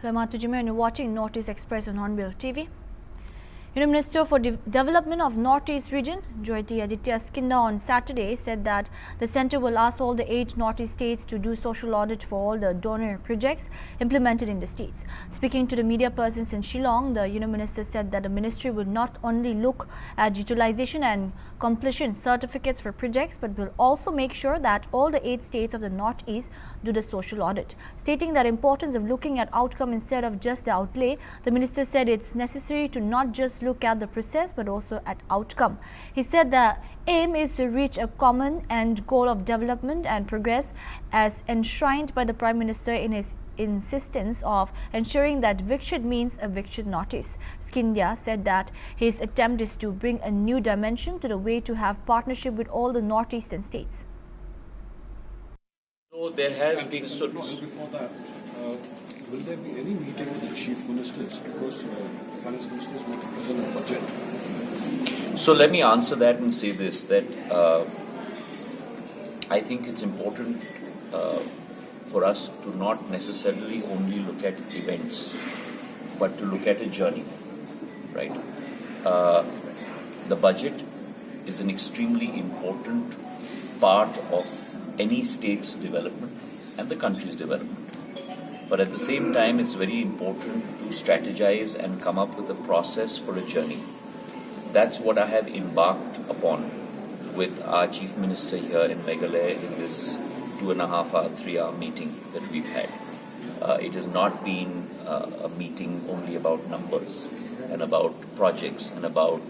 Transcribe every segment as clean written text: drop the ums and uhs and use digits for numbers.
Selamat Jimmy, and you're watching Northeast Express on Hornbill TV. Union Minister for Development of Northeast Region, Jyothi Aditya Skinda, on Saturday said that the centre will ask all the 8 Northeast states to do social audit for all the donor projects implemented in the states. Speaking to the media persons in Shillong, the Union Minister said that the ministry will not only look at utilization and completion certificates for projects, but will also make sure that all the 8 states of the Northeast do the social audit. Stating that importance of looking at outcome instead of just the outlay, the minister said it's necessary to not just look at the process but also at outcome. He said the aim is to reach a common end goal of development and progress as enshrined by the Prime Minister in his insistence of ensuring that Viksit means a Viksit Northeast. Skindia said that his attempt is to bring a new dimension to the way to have partnership with all the northeastern states. So there has been before that, will there be any meeting with the chief ministers because the finance minister is going to present a budget? So let me answer that and say this, that I think it's important for us to not necessarily only look at events, but to look at a journey, right? The budget is an extremely important part of any state's development and the country's development. But at the same time, it's very important to strategize and come up with a process for a journey. That's what I have embarked upon with our Chief Minister here in Meghalaya in this 2.5-hour, 3-hour meeting that we've had. It has not been a meeting only about numbers and about projects and about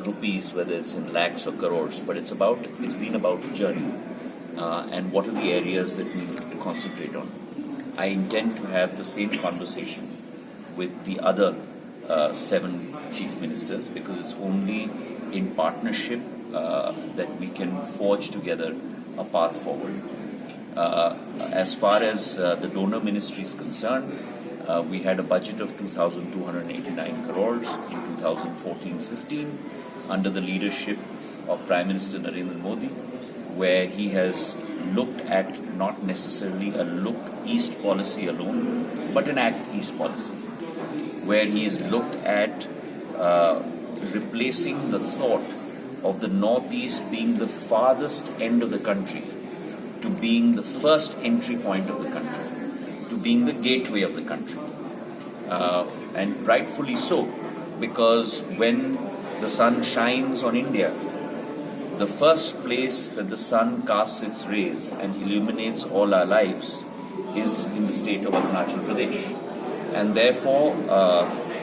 rupees, whether it's in lakhs or crores, but it's been about a journey and what are the areas that we need to concentrate on. I intend to have the same conversation with the other 7 chief ministers, because it's only in partnership that we can forge together a path forward. As far as the donor ministry is concerned, we had a budget of 2,289 crores in 2014-15 under the leadership of Prime Minister Narendra Modi, where he has looked at not necessarily a look east policy alone, but an act east policy, where he has looked at replacing the thought of the northeast being the farthest end of the country to being the first entry point of the country, to being the gateway of the country. And rightfully so, because when the sun shines on India, the first place that the sun casts its rays and illuminates all our lives is in the state of Arunachal Pradesh. And therefore,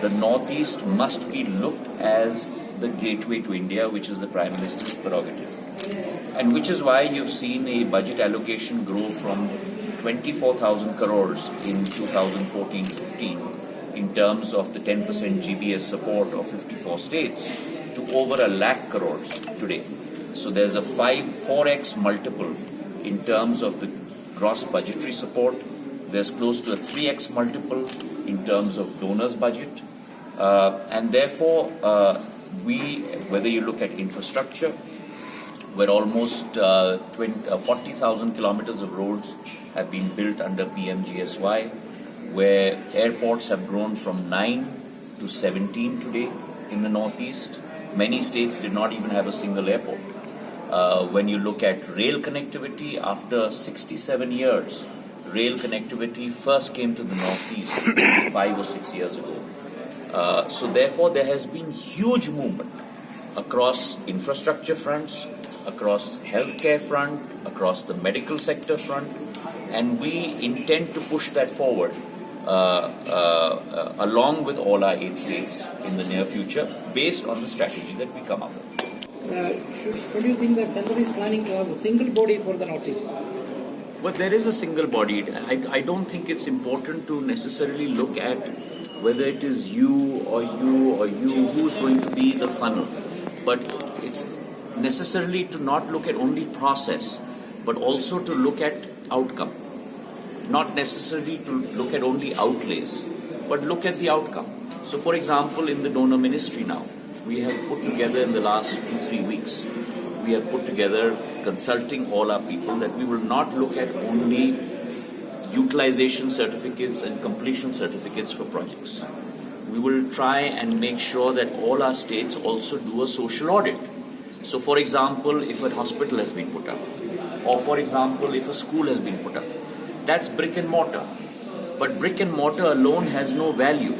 the Northeast must be looked as the gateway to India, which is the Prime Minister's prerogative. And which is why you've seen a budget allocation grow from 24,000 crores in 2014-15 in terms of the 10% GBS support of 54 states to over 1 lakh crores today. So there's a 4x multiple in terms of the gross budgetary support. There's close to a 3x multiple in terms of donors' budget. And therefore, whether you look at infrastructure, where almost 40,000 kilometers of roads have been built under PMGSY, where airports have grown from 9 to 17 today in the Northeast. Many states did not even have a single airport. When you look at rail connectivity, after 67 years, rail connectivity first came to the Northeast 5 or 6 years ago. So therefore, there has been huge movement across infrastructure fronts, across healthcare front, across the medical sector front, and we intend to push that forward along with all our 8 states in the near future, based on the strategy that we come up with. What do you think that Centre is planning to have a single body for the Northeast? But there is a single body. I don't think it's important to necessarily look at whether it is you or who's going to be the funnel. But it's necessarily to not look at only process, but also to look at outcome. Not necessarily to look at only outlays, but look at the outcome. So for example, in the donor ministry now, we have put together in the last 2-3 weeks, we have put together, consulting all our people, that we will not look at only utilization certificates and completion certificates for projects. We will try and make sure that all our states also do a social audit. So, for example, if a hospital has been put up, or for example, if a school has been put up, that's brick and mortar. But brick and mortar alone has no value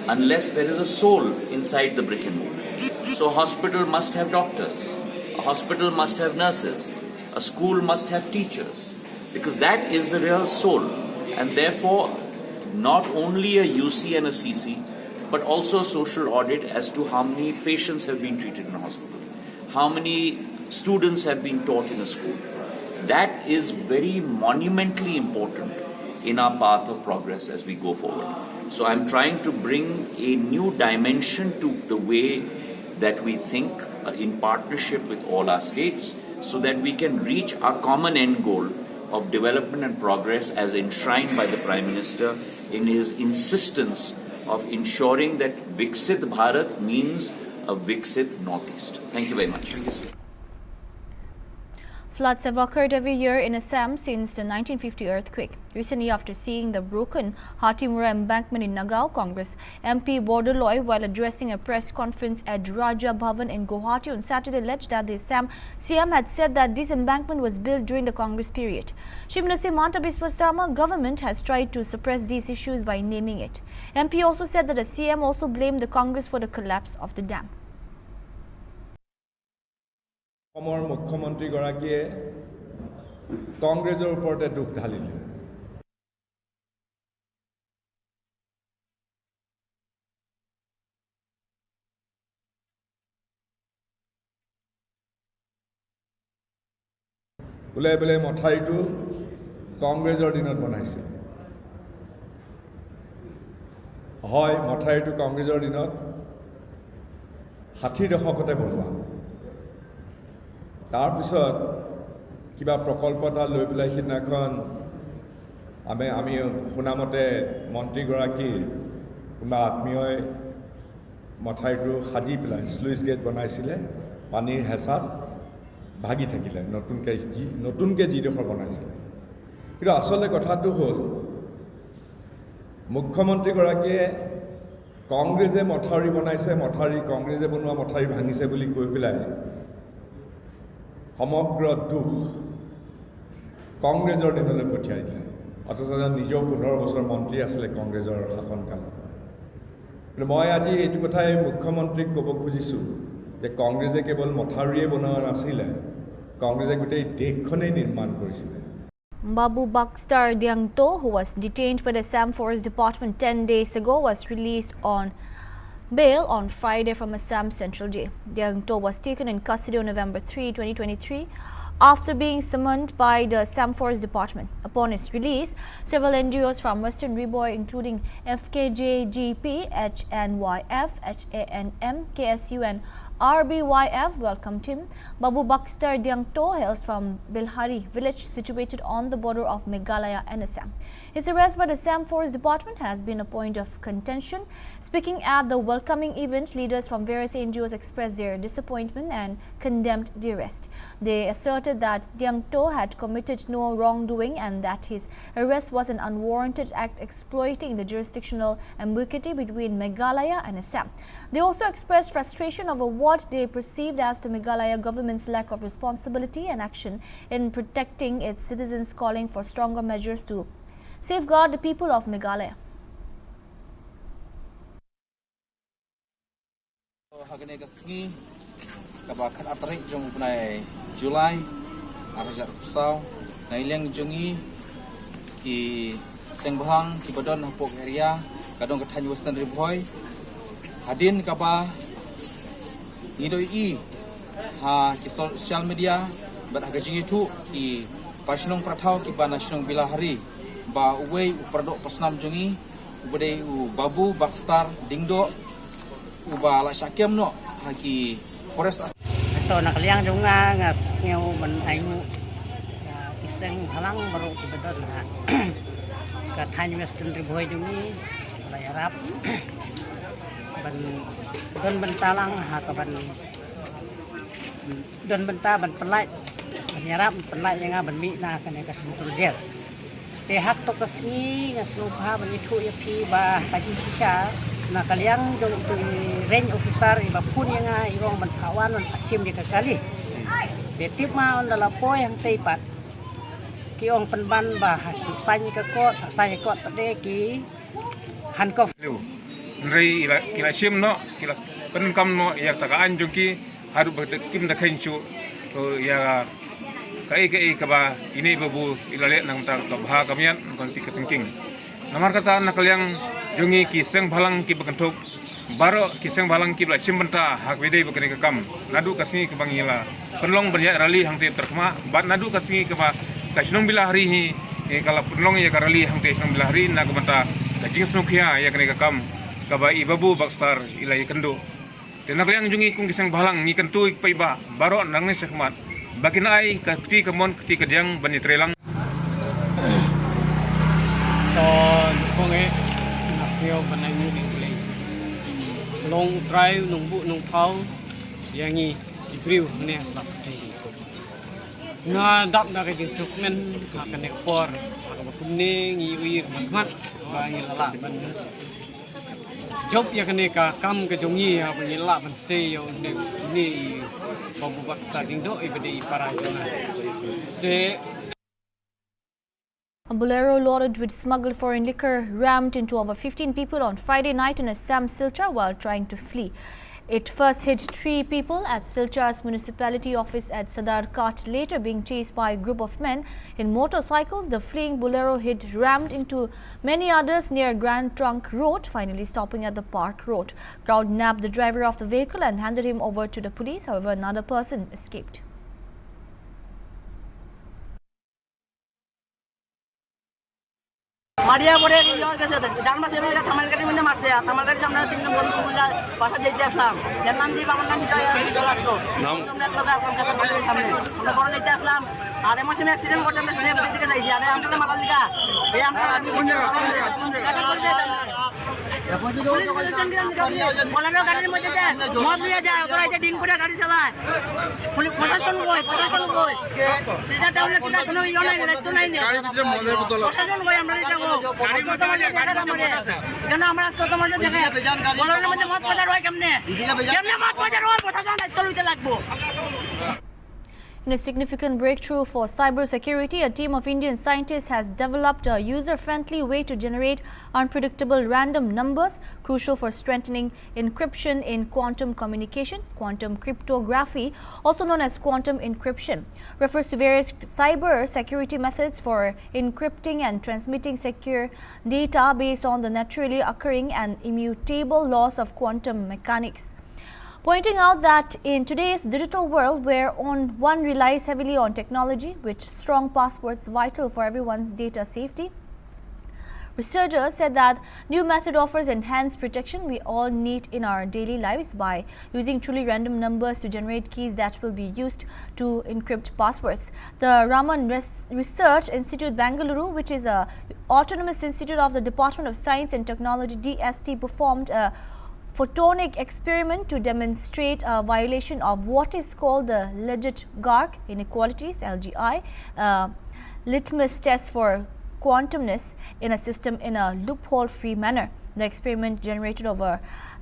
unless there is a soul inside the brick and mortar. So, a hospital must have doctors, a hospital must have nurses, a school must have teachers, because that is the real soul. And therefore, not only a UC and a CC, but also a social audit as to how many patients have been treated in a hospital, how many students have been taught in a school. That is very monumentally important in our path of progress as we go forward. So I'm trying to bring a new dimension to the way that we think in partnership with all our states, so that we can reach our common end goal of development and progress as enshrined by the Prime Minister in his insistence of ensuring that Viksit Bharat means a Viksit Northeast. Thank you very much. Floods have occurred every year in Assam since the 1950 earthquake. Recently, after seeing the broken Hatimura embankment in Nagaon, Congress MP Bordoloi, while addressing a press conference at Raja Bhavan in Guwahati on Saturday, alleged that the Assam CM had said that this embankment was built during the Congress period. Shivnasi Manta Biswa Sarma government has tried to suppress these issues by naming it. MP also said that the CM also blamed the Congress for the collapse of the dam. অসমৰ মুখ্যমন্ত্ৰীগৰাকীয়ে কংগ্ৰেছৰ ওপৰতে দুখ ঢালিলে। বোলে মথাৰিটো কংগ্ৰেছৰ দিনত বনাইছে। হয়, মথাৰিটো কংগ্ৰেছৰ দিনত 60 দশকতে বনোৱা। তাৰপিছত কিবা প্ৰকল্প এটা লৈ পেলাই সিদিনাখন আমি শুনামতে মন্ত্ৰীগৰাকী কোনোবা আত্মীয়ই মথাৰিটো সাজি পেলাই স্লুইচ গেট বনাইছিলে, পানীৰ হেঁচাত ভাগি থাকিলে নতুনকৈ যিডোখৰ বনাইছিলে। কিন্তু আচলতে কথাটো হ'ল মুখ্যমন্ত্ৰীগৰাকীয়ে কংগ্ৰেছে মথাউৰি বনাইছে, কংগ্ৰেছে বনোৱা মথাউৰি ভাঙিছে বুলি কৈ পেলাই সমগ্ৰ দুখ কংগ্ৰেছৰ দিনলৈ পঠিয়াই দিলে। অথচ নিজেও 15 বছৰ মন্ত্ৰী আছিলে কংগ্ৰেছৰ শাসনকালত। কিন্তু মই আজি এইটো কথাই মুখ্যমন্ত্ৰীক ক'ব খুজিছোঁ যে কংগ্ৰেছে কেৱল মথাউৰিয়ে বনোৱা নাছিলে, কংগ্ৰেছে গোটেই দেশখনেই নিৰ্মাণ কৰিছিলে। Babu Bakstar Diangto, who was detained by the Assam Forest Department 10 days ago, was released on bail on Friday from Assam Central Jail. Diangto was taken in custody on November 3, 2023, after being summoned by the Assam Forest Department. Upon his release, several NGOs from Western Riboy, including FKJGP, HNYF, HANM, KSU and RBYF, welcomed him. Babu Bakstar Diangto hails from Bilhari village situated on the border of Meghalaya and Assam. His arrest by the Assam Forest Department has been a point of contention. Speaking at the welcoming event, leaders from various NGOs expressed their disappointment and condemned the arrest. They asserted that Diangto had committed no wrongdoing and that his arrest was an unwarranted act exploiting the jurisdictional ambiguity between Meghalaya and Assam. They also expressed frustration over what they perceived as the Meghalaya government's lack of responsibility and action in protecting its citizens, calling for stronger measures to safeguard the people of Meghalaya. Hagane kasngi kabakan atrik jong punai Julai arajar pusau naileng jongi ki sengbhang ki badon hapok area kadong kathan Western Riboy hadin kaba ngidoi ha ki social media bat hagajingi thu ki pasnong prathau ki banasnong Bilahari ba uwei upradok pasnam jongi ubade u Babu Bakstar Dingdo uba la sakem no haki forest to nakaliang jong ngas ngeu ban ayu iseng halang baru kibedon ha ka than Western Riboy jongi lai arab ban don bentalang ha ka ban don benta ban pelai ban arab pelai yang ban mi na ka ne ka Central Jail tehak to kasngi ngas lupa ban itu ya pi ba kaji sisa na kaliang dong tu range officer iba pun yang irong ban kawan ban sim di kali tetip ma on dala po yang teipat ki ong penban ba hasil sanyi ke kot tade ki handcuff Nri kila sim no kila penkam no ya takaan jungki haru berdekim da kencu ya kai kaba ini babu ilale nang ta kabha kamian konti kesengking namar kata nak yang jungi kiseng balang ki bekentuk baro kiseng balang ki sim benta hak wedei bekeni kam nadu kasni ke bangila penlong berja rali hang te terkema bat nadu kasni ke ba kasnong bila hari hi kala penlong ya karali hang te snong bila hari na ke benta kajing snukia ya keni kam kaba ibabu bakstar ilai kendo dan nak yang jungi kung kiseng balang ni kentu paiba baro nang ni sekmat Bakin ai kati kamon kati kadyang banitrelang. To konge nasio banai mu ding play. Long drive nung bu nung pau yangi ibriu ne aslap te. Nga dak da ke sukmen ka kanek por ka kuning iwir magmat ba ngi lala ban. Job ya kene ka kam ke jongi ya ban lala ban se yo ni Babu Baksa Dindo ibadi Parajuna. A bolero loaded with smuggled foreign liquor rammed into over 15 people on Friday night in Assam Silchar while trying to flee. It first hit 3 people at Silchar's municipality office at Sadarkat, later being chased by a group of men in motorcycles. The fleeing bolero hit rammed into many others near Grand Trunk Road, finally stopping at the Park Road. Crowd nabbed the driver of the vehicle and handed him over to the police. However, another person escaped. Maria bore yo kaise janma se mera thamal gari mane marse thamal gari samne tin bondhu mila basa jeite aslam jar naam di bamar naam jaya dolasto naam net laga apn kata bondhu samne আমরা বড় যেতে আসলাম আর এমন accident করতে আমরা শুনে দিকে যাইছি আরে আমরা মালা দিকা এই আমরা বলানো গাড়ির মধ্যে মদ নিয়ে যায় ওরা এই দিন করে গাড়ি চালায় পুলিশ প্রশাসন কই সেটা তাহলে কিটা কোনো ইয়ে নাই তো নাই গাড়ির ভিতরে মদের বোতল প্রশাসন কই আমরা যাব গাড়ির মধ্যে কেন আমরা কত মধ্যে দেখে বলানোর মধ্যে মদ বাজার হয় কেমনে মদ বাজার হয় প্রশাসন দায়িত্ব লইতে লাগবো In a significant breakthrough for cybersecurity, a team of Indian scientists has developed a user-friendly way to generate unpredictable random numbers, crucial for strengthening encryption in quantum communication. Quantum cryptography, also known as quantum encryption, refers to various cyber security methods for encrypting and transmitting secure data based on the naturally occurring and immutable laws of quantum mechanics. Pointing out that in today's digital world where one relies heavily on technology, with strong passwords vital for everyone's data safety, researchers said that new method offers enhanced protection we all need in our daily lives by using truly random numbers to generate keys that will be used to encrypt passwords. The Raman Research Institute Bangalore, which is an autonomous institute of the Department of Science and Technology DST, performed a photonic experiment to demonstrate a violation of what is called the Legit-Gark inequalities (LGI) litmus test for quantumness in a system in a loophole-free manner. The experiment generated over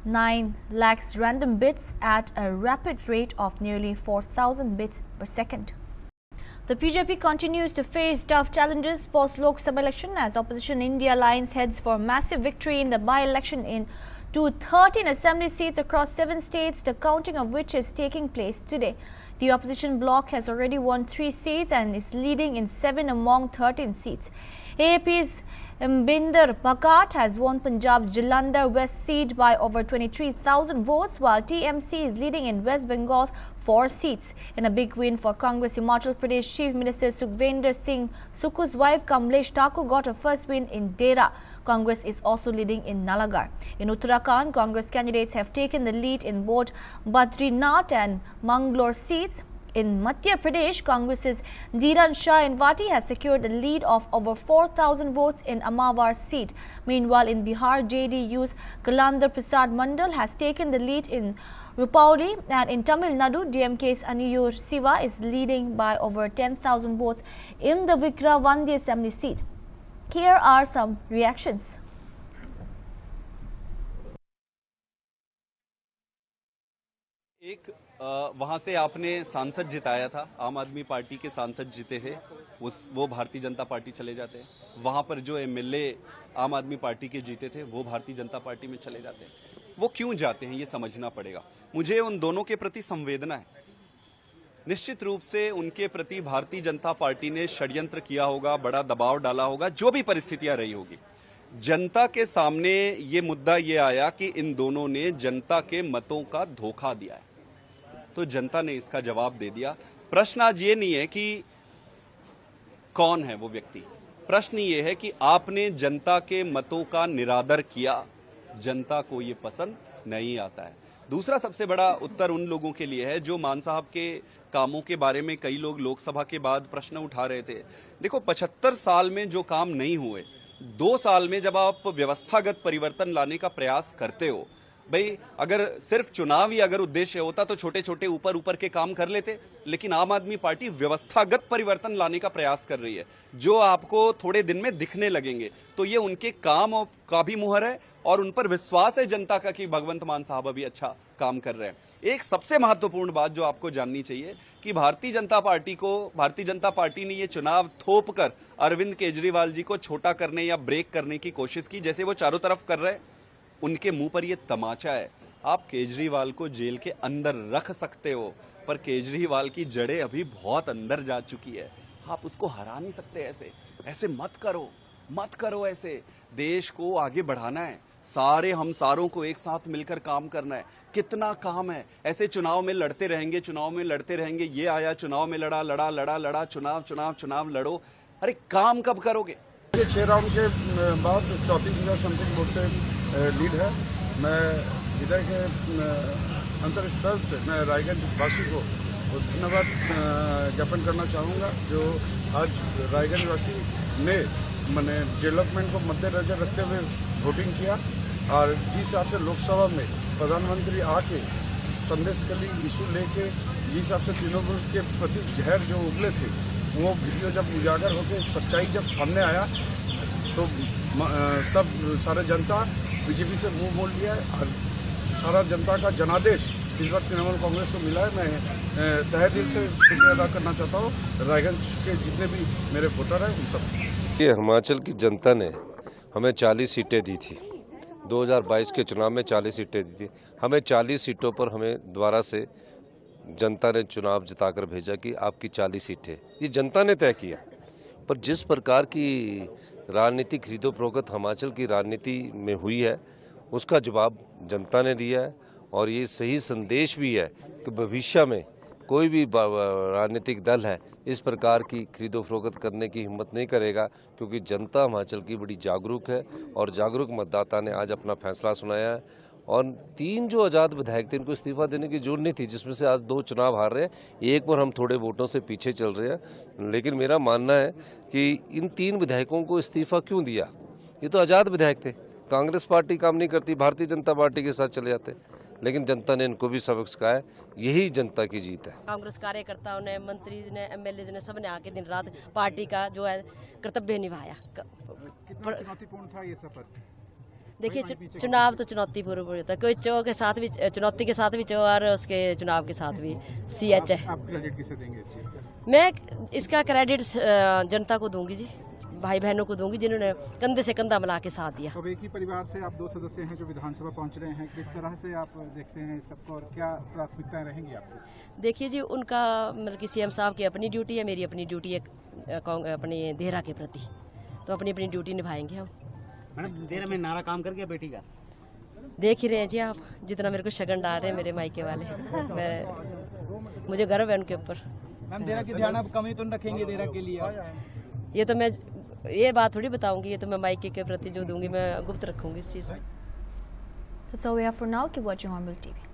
9 lakhs random bits at a rapid rate of nearly 4,000 bits per second. The BJP continues to face tough challenges post-Lok Sabha election as opposition India Alliance heads for massive victory in the by-election to 13 assembly seats across 7 states, the counting of which is taking place today. The opposition bloc has already won 3 seats and is leading in 7 among 13 seats. AAP's Mbinder Bhagat has won Punjab's Jalandhar West seat by over 23,000 votes, while TMC is leading in West Bengal's 4 seats. In a big win for Congress, Himachal Pradesh Chief Minister Sukhvinder Singh Sukhu's wife Kamlesh Thakur got her first win in Dera. Congress is also leading in Nalagarh. In Uttarakhand, Congress candidates have taken the lead in both Badrinath and Mangalore seats. In Madhya Pradesh, Congress's Dhiran Shah Envati has secured a lead of over 4,000 votes in Amawar seat. Meanwhile, in Bihar, JDU's Kalandar Prasad Mandal has taken the lead in Rupauli, and in Tamil Nadu, DMK's Aniyur Siva is leading by over 10,000 votes in the Vikravandi Assembly seat. Here are some reactions. एक वहाँ से आपने सांसद जिताया था, आम आदमी party के सांसद जीते थे, वो भारतीय जनता पार्टी चले जाते हैं। वहाँ पर जो एमएलए आम आदमी पार्टी के जीते थे वो भारतीय जनता पार्टी में चले जाते हैं। वो क्यों जाते हैं ये समझना पड़ेगा। मुझे उन दोनों के प्रति संवेदना है। निश्चित रूप से उनके प्रति भारतीय जनता पार्टी ने षड्यंत्र किया होगा, बड़ा दबाव डाला होगा, जो भी परिस्थितियां रही होगी। जनता के सामने ये मुद्दा ये आया कि इन दोनों ने जनता के मतों का धोखा दिया है, तो जनता ने इसका जवाब दे दिया। प्रश्न आज ये नहीं है कि कौन है वो व्यक्ति, प्रश्न ये है कि आपने जनता के मतों का निरादर किया, जनता को ये पसंद नहीं आता है। दूसरा सबसे बड़ा उत्तर उन लोगों के लिए है जो मान साहब के कामों के बारे में कई लोग लोकसभा के बाद प्रश्न उठा रहे थे। देखो, 75 साल में जो काम नहीं हुए, 2 साल में जब आप व्यवस्थागत परिवर्तन लाने का प्रयास करते हो, भाई अगर सिर्फ चुनाव ही अगर उद्देश्य होता तो छोटे छोटे ऊपर के काम कर लेते, लेकिन आम आदमी पार्टी व्यवस्थागत परिवर्तन लाने का प्रयास कर रही है जो आपको थोड़े दिन में दिखने लगेंगे। तो ये उनके काम का भी मुहर है और उन पर विश्वास है जनता का कि भगवंत मान साहब अभी अच्छा काम कर रहे हैं। एक सबसे महत्वपूर्ण बात जो आपको जाननी चाहिए कि भारतीय जनता पार्टी ने ये चुनाव थोप कर अरविंद केजरीवाल जी को छोटा करने या ब्रेक करने की कोशिश की, जैसे वो चारों तरफ कर रहे हैं। उनके मुंह पर ये तमाचा है। आप केजरीवाल को जेल के अंदर रख सकते हो, पर केजरीवाल की जड़ें अभी बहुत अंदर जा चुकी है। आप उसको हरा नहीं सकते। ऐसे मत करो ऐसे। देश को आगे बढ़ाना है, सारे हम सारों को एक साथ मिलकर काम करना है। कितना काम है, ऐसे चुनाव में लड़ते रहेंगे। ये आया, चुनाव में लड़ा, चुनाव लड़ो। अरे काम कब करोगे? 6 राउंड के बाद 34,000 समथिंग वोट से लीड है। मैं हृदय के अंतरस्थल से मैं रायगंज वासी को धन्यवाद ज्ञापन करना चाहूँगा, जो आज रायगंज वासी ने मैंने डेवलपमेंट को मद्देनजर रखते हुए वोटिंग किया और जिस हिसाब से लोकसभा में प्रधानमंत्री आके संदेश कली इशू लेके जिस हिसाब से तृणमूल के प्रति जहर जो उगले थे, वो वीडियो जब उजागर होकर सच्चाई जब सामने आया तो सारे जनता बीजेपी से मुंह मोड़ लिया है और सारा जनता का जनादेश इस बार तृणमूल कांग्रेस को मिला है। मैं तहे दिल से शुक्रिया अदा करना चाहता हूँ रायगंज के जितने भी मेरे वोटर हैं उन सब। ये हिमाचल की जनता ने हमें 40 सीटें दी थी। 2022 के चुनाव में 40 सीटें दी थी। हमें 40 सीटों पर हमें दोबारा से जनता ने चुनाव जिताकर भेजा कि आपकी 40 सीटें, ये जनता ने तय किया। पर जिस प्रकार की राजनीतिक खरीदो फरोख्त हिमाचल की राजनीति में हुई है, उसका जवाब जनता ने दिया है और ये सही संदेश भी है कि भविष्य में कोई भी राजनीतिक दल है इस प्रकार की खरीदो फरोख्त करने की हिम्मत नहीं करेगा, क्योंकि जनता हिमाचल की बड़ी जागरूक है और जागरूक मतदाता ने आज अपना फैसला सुनाया है। और 3 जो आज़ाद विधायक थे इनको इस्तीफा देने की जरूरत नहीं थी, जिसमें से आज 2 चुनाव हार रहे हैं, एक पर हम थोड़े वोटों से पीछे चल रहे हैं। लेकिन मेरा मानना है कि इन 3 विधायकों को इस्तीफा क्यों दिया? ये तो आज़ाद विधायक थे, कांग्रेस पार्टी काम नहीं करती, भारतीय जनता पार्टी के साथ चले जाते, लेकिन जनता ने इनको भी सबक सिखाया। यही जनता की जीत है। कांग्रेस कार्यकर्ताओं ने, मंत्री ने, एमएलए ने, सबने आके दिन रात पार्टी का जो है कर्तव्य निभाया। कितना चुनौतीपूर्ण था ये सफर? देखिए, चुनाव तो चुनौतीपूर्ण होता है, कोई के साथ भी चुनौती के साथ भी और उसके चुनाव के साथ भी CH है। आप क्रेडिट किसे देंगे इस चीज़ का? मैं इसका क्रेडिट जनता को दूंगी जी, भाई बहनों को दूंगी जिन्होंने कंधे से कंधा मिला के साथ दिया। अब एक ही परिवार से आप 2 सदस्य हैं जो विधानसभा पहुंच रहे हैं, किस तरह से आप देखते हैं सबको और क्या प्राथमिकताएं रहेंगी आपकी? देखिए जी, उनका मतलब कि CM साहब की अपनी ड्यूटी है, मेरी अपनी ड्यूटी है अपने देहरा के प्रति, तो अपनी ड्यूटी निभाएंगे हम। मैडम, देर में नारा काम कर गया बेटी का? देख ही रहे हैं जी आप, जितना मेरे को शगन डाल रहे हैं मेरे मायके वाले। मुझे गर्व है उनके ऊपर। मैम, देरा की ध्यान आप कमी तो रखेंगे देरा के लिए? ये तो मैं ये बात थोड़ी बताऊंगी, ये तो मैं मायके के प्रति जो दूंगी मैं गुप्त रखूंगी इस चीज़ में। That's all we have for now. Keep watching Hornbill TV.